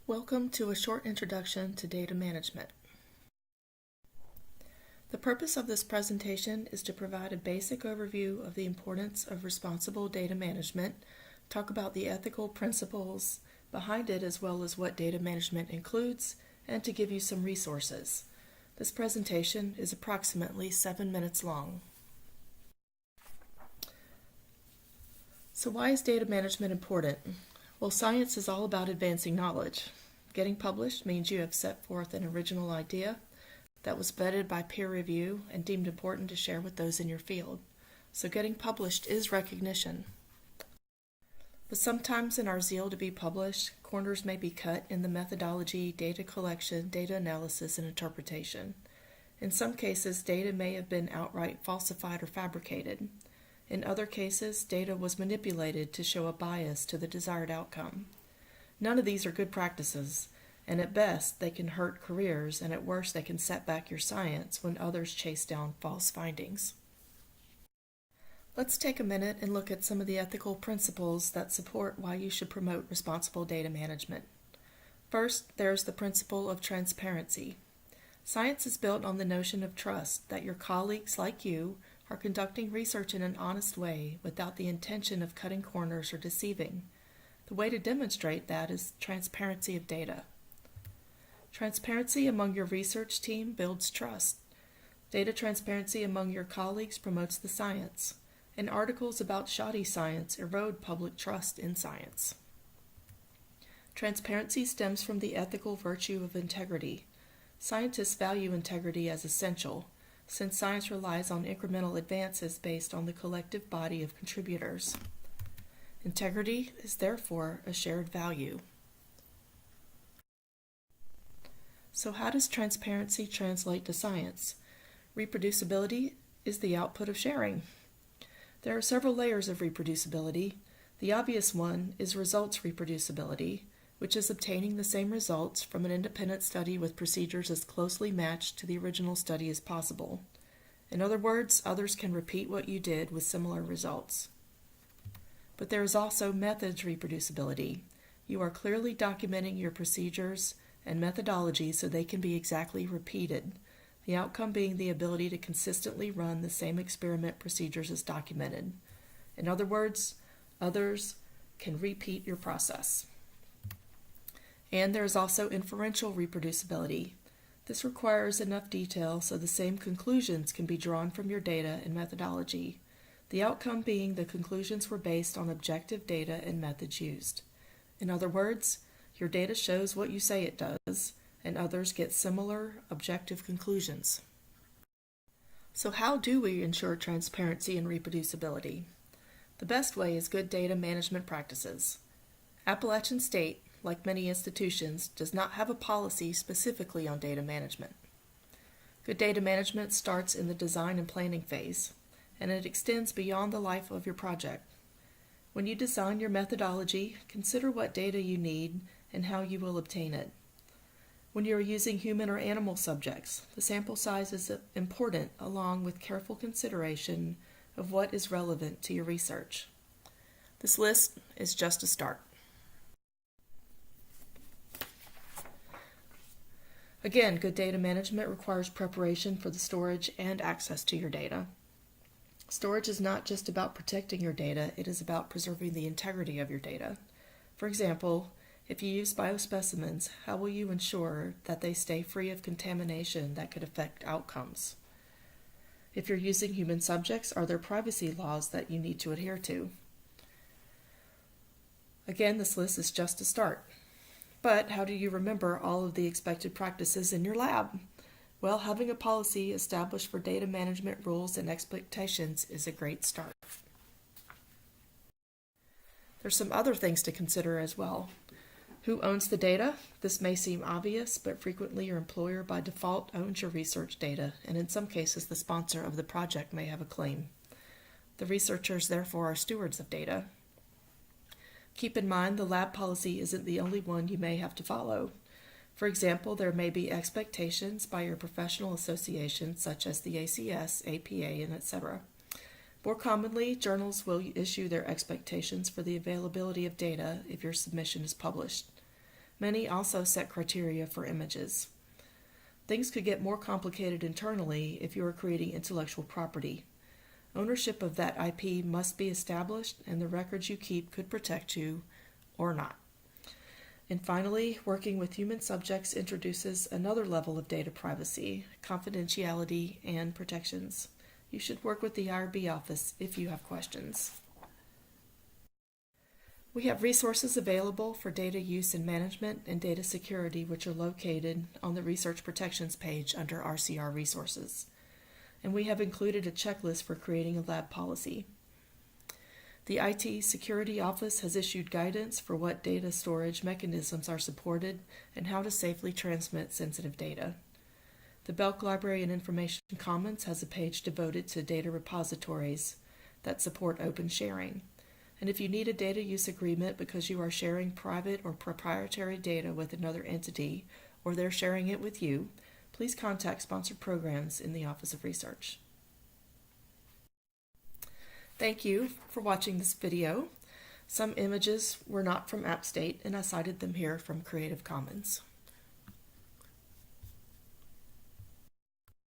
Welcome to a short introduction to data management. The purpose of this presentation is to provide a basic overview of the importance of responsible data management, talk about the ethical principles behind it as well as what data management includes, and to give you some resources. This presentation is approximately 7 minutes long. So why is data management important? Well, science is all about advancing knowledge. Getting published means you have set forth an original idea that was vetted by peer review and deemed important to share with those in your field. So getting published is recognition. But sometimes in our zeal to be published, corners may be cut in the methodology, data collection, data analysis, and interpretation. In some cases, data may have been outright falsified or fabricated. In other cases, data was manipulated to show a bias to the desired outcome. None of these are good practices, and at best they can hurt careers, and at worst they can set back your science when others chase down false findings. Let's take a minute and look at some of the ethical principles that support why you should promote responsible data management. First, there's the principle of transparency. Science is built on the notion of trust, that your colleagues like you are conducting research in an honest way without the intention of cutting corners or deceiving. The way to demonstrate that is transparency of data. Transparency among your research team builds trust. Data transparency among your colleagues promotes the science, and articles about shoddy science erode public trust in science. Transparency stems from the ethical virtue of integrity. Scientists value integrity as essential, since science relies on incremental advances based on the collective body of contributors. Integrity is therefore a shared value. So how does transparency translate to science? Reproducibility is the output of sharing. There are several layers of reproducibility. The obvious one is results reproducibility, which is obtaining the same results from an independent study with procedures as closely matched to the original study as possible. In other words, others can repeat what you did with similar results. But there is also methods reproducibility. You are clearly documenting your procedures and methodology so they can be exactly repeated, the outcome being the ability to consistently run the same experiment procedures as documented. In other words, others can repeat your process. And there is also inferential reproducibility. This requires enough detail so the same conclusions can be drawn from your data and methodology, the outcome being the conclusions were based on objective data and methods used. In other words, your data shows what you say it does, and others get similar objective conclusions. So how do we ensure transparency and reproducibility? The best way is good data management practices. Appalachian State, like many institutions, does not have a policy specifically on data management. Good data management starts in the design and planning phase, and it extends beyond the life of your project. When you design your methodology, consider what data you need and how you will obtain it. When you are using human or animal subjects, the sample size is important along with careful consideration of what is relevant to your research. This list is just a start. Again, good data management requires preparation for the storage and access to your data. Storage is not just about protecting your data, it is about preserving the integrity of your data. For example, if you use biospecimens, how will you ensure that they stay free of contamination that could affect outcomes? If you're using human subjects, are there privacy laws that you need to adhere to? Again, this list is just a start. But how do you remember all of the expected practices in your lab? Well, having a policy established for data management rules and expectations is a great start. There's some other things to consider as well. Who owns the data? This may seem obvious, but frequently your employer by default owns your research data, and in some cases the sponsor of the project may have a claim. The researchers therefore are stewards of data. Keep in mind the lab policy isn't the only one you may have to follow. For example, there may be expectations by your professional associations such as the ACS, APA, and etc. More commonly, journals will issue their expectations for the availability of data if your submission is published. Many also set criteria for images. Things could get more complicated internally if you are creating intellectual property. Ownership of that IP must be established, and the records you keep could protect you or not. And finally, working with human subjects introduces another level of data privacy, confidentiality, and protections. You should work with the IRB office if you have questions. We have resources available for data use and management and data security, which are located on the Research Protections page under RCR Resources. And we have included a checklist for creating a lab policy. The IT Security Office has issued guidance for what data storage mechanisms are supported and how to safely transmit sensitive data. The Belk Library and Information Commons has a page devoted to data repositories that support open sharing. And if you need a data use agreement because you are sharing private or proprietary data with another entity, or they're sharing it with you, please contact Sponsored Programs in the Office of Research. Thank you for watching this video. Some images were not from AppState, and I cited them here from Creative Commons.